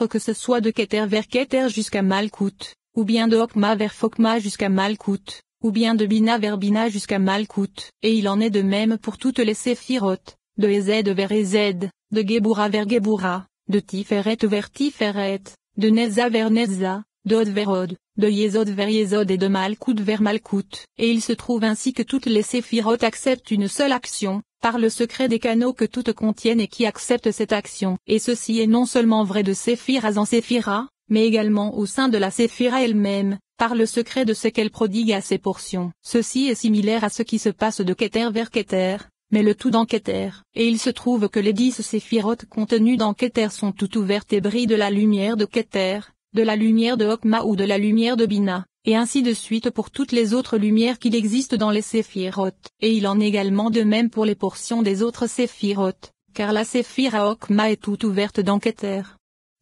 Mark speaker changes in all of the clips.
Speaker 1: que ce soit de Keter vers Keter jusqu'à Malkout, ou bien de Hokma vers Phokma jusqu'à Malkout, ou bien de Bina vers Bina jusqu'à Malkout, et il en est de même pour toutes les séphirotes, de Ezed vers Ezed, de Gebura vers Gebura, de Tiferet vers Tiferet, de Nezza vers Nezza, de Hod vers Hod, de Yesod vers Yesod et de Malkout vers Malkout, et il se trouve ainsi que toutes les séphirotes acceptent une seule action, par le secret des canaux que toutes contiennent et qui acceptent cette action. Et ceci est non seulement vrai de Séphiras en Séphira, mais également au sein de la Séphira elle-même, par le secret de ce qu'elle prodigue à ses portions. Ceci est similaire à ce qui se passe de Keter vers Keter, mais le tout dans Keter. Et il se trouve que les 10 séphirotes contenues dans Keter sont toutes ouvertes et brillent de la lumière de Keter, de la lumière de Hokma ou de la lumière de Bina, et ainsi de suite pour toutes les autres lumières qu'il existe dans les séphirotes. Et il en est également de même pour les portions des autres séphirotes, car la séphira Hokma est toute ouverte dans Keter.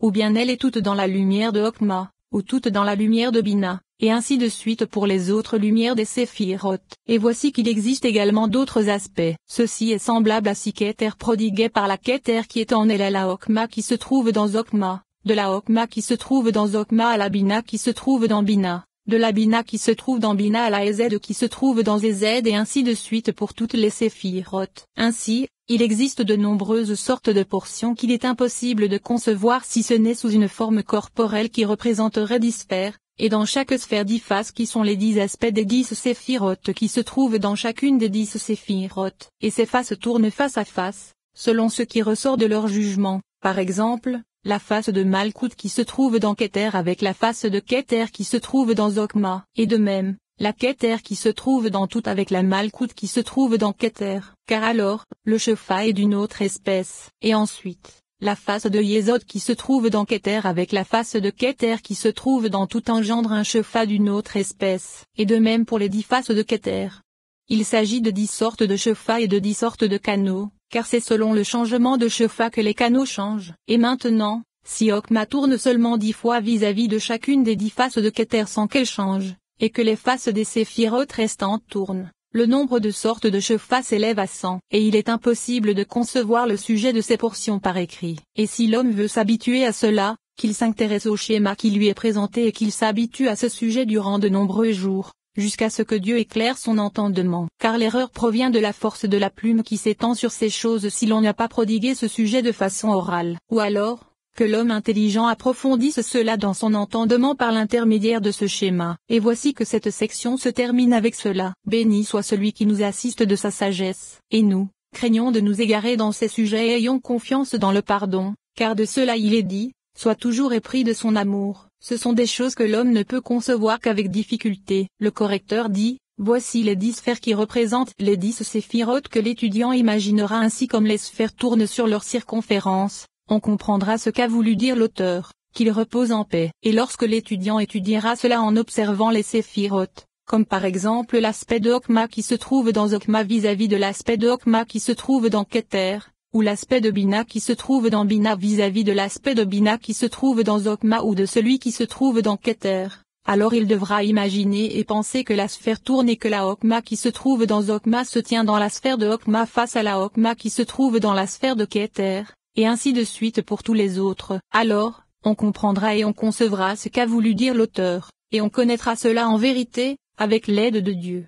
Speaker 1: Ou bien elle est toute dans la lumière de Hokma, ou toute dans la lumière de Bina, et ainsi de suite pour les autres lumières des séphirotes. Et voici qu'il existe également d'autres aspects. Ceci est semblable à si Keter prodiguait par la Keter qui est en elle à la Hokma qui se trouve dans Hokma, de la Hokma qui se trouve dans Hokma à la Bina qui se trouve dans Bina, de la Bina qui se trouve dans Bina à la Ezed qui se trouve dans Ezed et ainsi de suite pour toutes les séphirotes. Ainsi, il existe de nombreuses sortes de portions qu'il est impossible de concevoir si ce n'est sous une forme corporelle qui représenterait 10 sphères, et dans chaque sphère 10 faces qui sont les 10 aspects des 10 séphirotes qui se trouvent dans chacune des 10 séphirotes. Et ces faces tournent face à face, selon ce qui ressort de leur jugement. Par exemple, la face de Malkout qui se trouve dans Keter avec la face de Keter qui se trouve dans Hokma, et de même, la Keter qui se trouve dans tout avec la Malkout qui se trouve dans Keter, car alors, le Shefa est d'une autre espèce. Et ensuite, la face de Yesod qui se trouve dans Keter avec la face de Keter qui se trouve dans tout engendre un Shefa d'une autre espèce, et de même pour les 10 faces de Keter. Il s'agit de 10 sortes de Shefa et de 10 sortes de canaux, car c'est selon le changement de Shefa que les canaux changent. Et maintenant, si Hokma tourne seulement 10 fois vis-à-vis de chacune des 10 faces de Keter sans qu'elle change, et que les faces des séphirotes restantes tournent, le nombre de sortes de Shefa s'élève à 100, et il est impossible de concevoir le sujet de ces portions par écrit. Et si l'homme veut s'habituer à cela, qu'il s'intéresse au schéma qui lui est présenté et qu'il s'habitue à ce sujet durant de nombreux jours, jusqu'à ce que Dieu éclaire son entendement. Car l'erreur provient de la force de la plume qui s'étend sur ces choses si l'on n'a pas prodigué ce sujet de façon orale. Ou alors, que l'homme intelligent approfondisse cela dans son entendement par l'intermédiaire de ce schéma. Et voici que cette section se termine avec cela. Béni soit celui qui nous assiste de sa sagesse. Et nous, craignons de nous égarer dans ces sujets et ayons confiance dans le pardon, car de cela il est dit, sois toujours épris de son amour. Ce sont des choses que l'homme ne peut concevoir qu'avec difficulté. Le correcteur dit, voici les 10 sphères qui représentent les 10 séphirotes que l'étudiant imaginera ainsi comme les sphères tournent sur leur circonférence. On comprendra ce qu'a voulu dire l'auteur, qu'il repose en paix. Et lorsque l'étudiant étudiera cela en observant les séphirotes, comme par exemple l'aspect de Hokma qui se trouve dans Hokma vis-à-vis de l'aspect de Hokma qui se trouve dans Keter, ou l'aspect de Bina qui se trouve dans Bina vis-à-vis de l'aspect de Bina qui se trouve dans Hokma ou de celui qui se trouve dans Keter, alors il devra imaginer et penser que la sphère tourne et que la Hokma qui se trouve dans Hokma se tient dans la sphère de Hokma face à la Hokma qui se trouve dans la sphère de Keter, et ainsi de suite pour tous les autres. Alors, on comprendra et on concevra ce qu'a voulu dire l'auteur, et on connaîtra cela en vérité, avec l'aide de Dieu.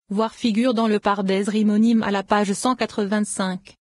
Speaker 1: Voir figure dans le Pardes Rimonim à la page 185.